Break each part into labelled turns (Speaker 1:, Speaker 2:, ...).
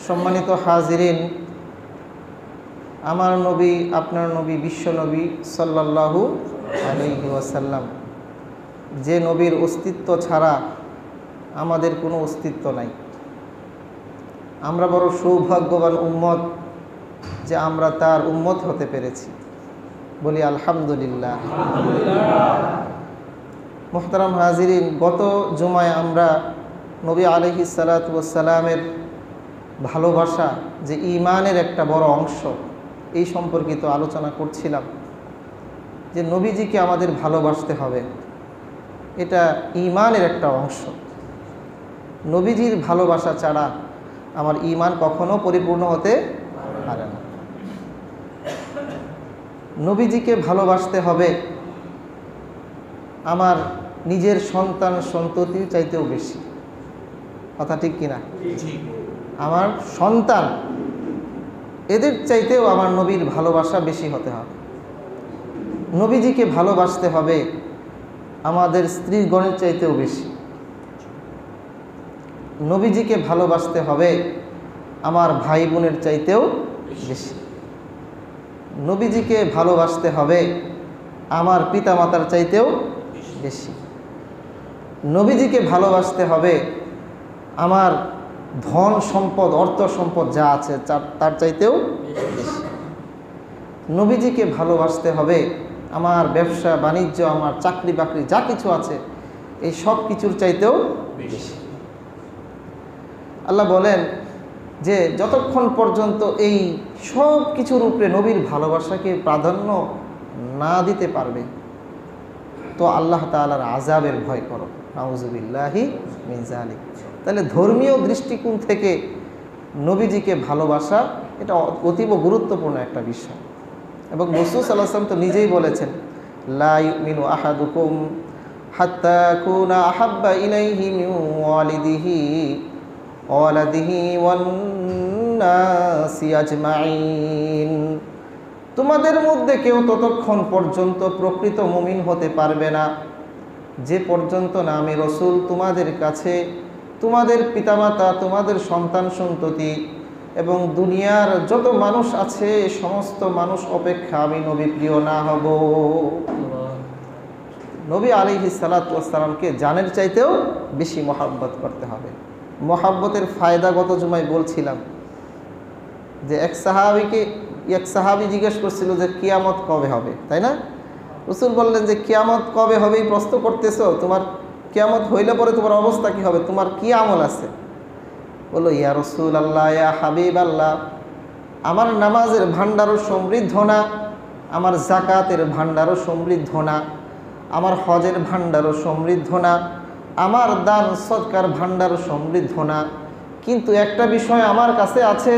Speaker 1: সম্মানিত হাজিরিন, আমার নবী, আপনার নবী, বিশ্ব নবী সাল্লাল্লাহু আলাইহি ওয়াসাল্লাম, যে নবীর অস্তিত্ব ছাড়া আমাদের কোনো অস্তিত্ব নাই। আমরা বড় সৌভাগ্যবান উম্মত যে আমরা তার উম্মত হতে পেরেছি। বলি আলহামদুলিল্লাহ। মুহতারাম হাজিরিন, গত জুমায় আমরা নবী আলাইহিস সালাতু ওয়াস সালামের ভালোবাসা যে ঈমানের একটা বড় অংশ, এই সম্পর্কিত আলোচনা করছিলাম যে নবীজিকে আমাদের ভালোবাসতে হবে, এটা ঈমানের একটা অংশ। নবীজির ভালোবাসা ছাড়া আমার ঈমান কখনো পরিপূর্ণ হতে পারে না। নবীজিকে ভালোবাসতে হবে আমার নিজের সন্তান সন্ততির চাইতেও বেশি। কথা ঠিক কিনা? আমার সন্তান, এদের চাইতেও আমার নবীর ভালোবাসা বেশি হতে হবে। নবীজিকে ভালোবাসতে হবে আমাদের স্ত্রীগণের চাইতেও বেশি। নবীজিকে ভালোবাসতে হবে আমার ভাই বোনের চাইতেও বেশি। নবীজিকে ভালোবাসতে হবে আমার পিতামাতার চাইতেও বেশি। নবীজিকে ভালোবাসতে হবে আমার ধন সম্পদ, অর্থ সম্পদ যা আছে তার চাইতেও বেশি। নবীজিকে ভালোবাসতে হবে আমার ব্যবসা বাণিজ্য, আমার চাকরি বাকরি যা কিছু আছে, এই সব কিছুর চাইতেও বেশি। আল্লাহ বলেন যে যতক্ষণ পর্যন্ত এই সব কিছুর উপরে নবীর ভালোবাসাকে প্রাধান্য না দিতে পারবে, তো আল্লাহ তাআলার আযাবের ভয় করো। নাউযুবিল্লাহি মিন যালিক। তাহলে ধর্মীয় দৃষ্টিকোণ থেকে নবীজিকে ভালোবাসা এটা অতীব গুরুত্বপূর্ণ একটা বিষয়। এবং রাসূল সাল্লাল্লাহু আলাইহি ওয়াসাল্লাম তো নিজেই বলেছেন, লা ইউমিনু আহাদুকুম হাত্তা কুনা আহাব্বা ইলাইহি মিন ওয়ালিদিহি ওয়ালাদিহি ওয়ান নাসি আজমাইন। তোমাদের মধ্যে কেউ ততক্ষণ পর্যন্ত প্রকৃত মুমিন হতে পারবে না যে পর্যন্ত না আমি রাসূল তোমাদের কাছে তোমাদের পিতামাতা, তোমাদের সন্তান সন্ততি এবং দুনিয়ার যত মানুষ আছে সমস্ত মানুষ অপেক্ষা আমি নবী প্রিয় না হব। নবী আলাইহিস সালাতু ওয়াস সালামকে জানের চাইতেও বেশি মহব্বত করতে হবে। মহব্বতের ফায়দা গত জুমায় বলছিলাম যে এক সাহাবী জিজ্ঞেস করছিল যে কিয়ামত কবে হবে, তাই না? রাসূল বললেন যে কিয়ামত কবে হবে এই প্রশ্ন করতেছো, তোমার কিয়ামত হইলে পরে তোমার অবস্থা কি হবে, তোমার কি আমল আছে? বললো, ইয়া রাসূলুল্লাহ, ইয়া হাবিবাল্লাহ, আমার নামাজের ভান্ডারও সমৃদ্ধ না, আমার যাকাতের ভান্ডারও সমৃদ্ধ না, আমার হজের ভান্ডারও সমৃদ্ধ না, আমার দান সদকার ভান্ডারও সমৃদ্ধ না, কিন্তু একটা বিষয় আমার কাছে আছে,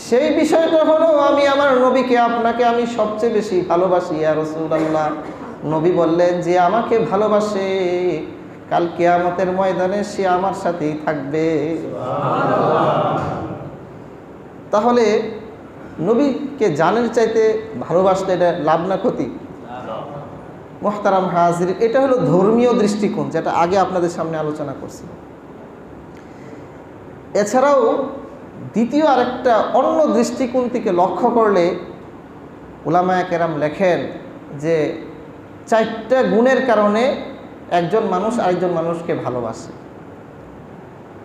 Speaker 1: সেই বিষয়টা হলো আমি আমার নবীকে, আপনাকে আমি সবচেয়ে বেশি ভালোবাসি ইয়া রাসূলুল্লাহ। নবী বললেন যে আমাকে ভালোবাসে, কাল কিয়ামতের ময়দানে সে আমার সাথেই থাকবে। তাহলে নবীকে জানের চাইতে ভালোবাসলে এটা লাভ না ক্ষতি? মুহতারাম হাজির, এটা হলো ধর্মীয় দৃষ্টিকোণ, যেটা আগে আপনাদের সামনে আলোচনা করছি। এছাড়াও দ্বিতীয় আরেকটা অন্য দৃষ্টিকোণ থেকে লক্ষ্য করলে উলামায়ে কেরাম লেখেন যে 4টা গুণের কারণে একজন মানুষ আরেকজন মানুষকে ভালোবাসে।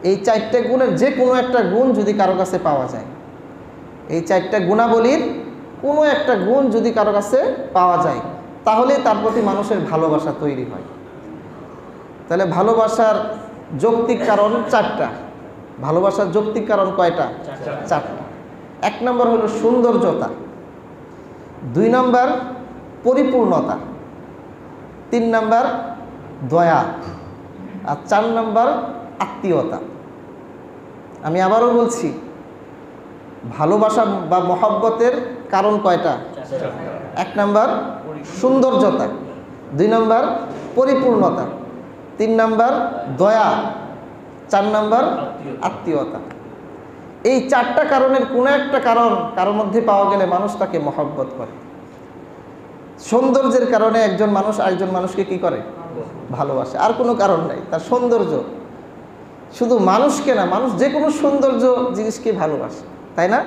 Speaker 1: এই 4টা গুণের যে কোনো একটা গুণ যদি কারো কাছে পাওয়া যায়, এই 4টা গুণাবলীর কোনো একটা গুণ যদি কারো কাছে পাওয়া যায়, তাহলে তার প্রতি মানুষের ভালোবাসা তৈরি হয়। তাহলে ভালোবাসার যৌক্তিক কারণ 4টা। ভালোবাসার যৌক্তিক কারণ কয়টা? 4টা। 1 নম্বর হলো সৌন্দর্যতা, 2 নম্বর পরিপূর্ণতা, 3 নম্বর দয়া, আর 4 নম্বর আত্মীয়তা। আমি আবারও বলছি, ভালোবাসা বা মহব্বতের কারণ কয়টা? 1 নম্বর সৌন্দর্যতা, 2 নম্বর পরিপূর্ণতা, 3 নম্বর দয়া, 4 নম্বর আত্মীয়তা। এই 4টা কারণের কোনো একটা কারণ কারোর মধ্যে পাওয়া গেলে মানুষ তাকে মহব্বত করে। সৌন্দর্যের কারণে একজন মানুষ আরেকজন মানুষকে কি করে? ভালোবাসে। আর কোনো কারণ নাই, তার সৌন্দর্য। শুধু মানুষকে না, মানুষ যে কোনো সৌন্দর্য জিনিসকে ভালোবাসে, তাই না?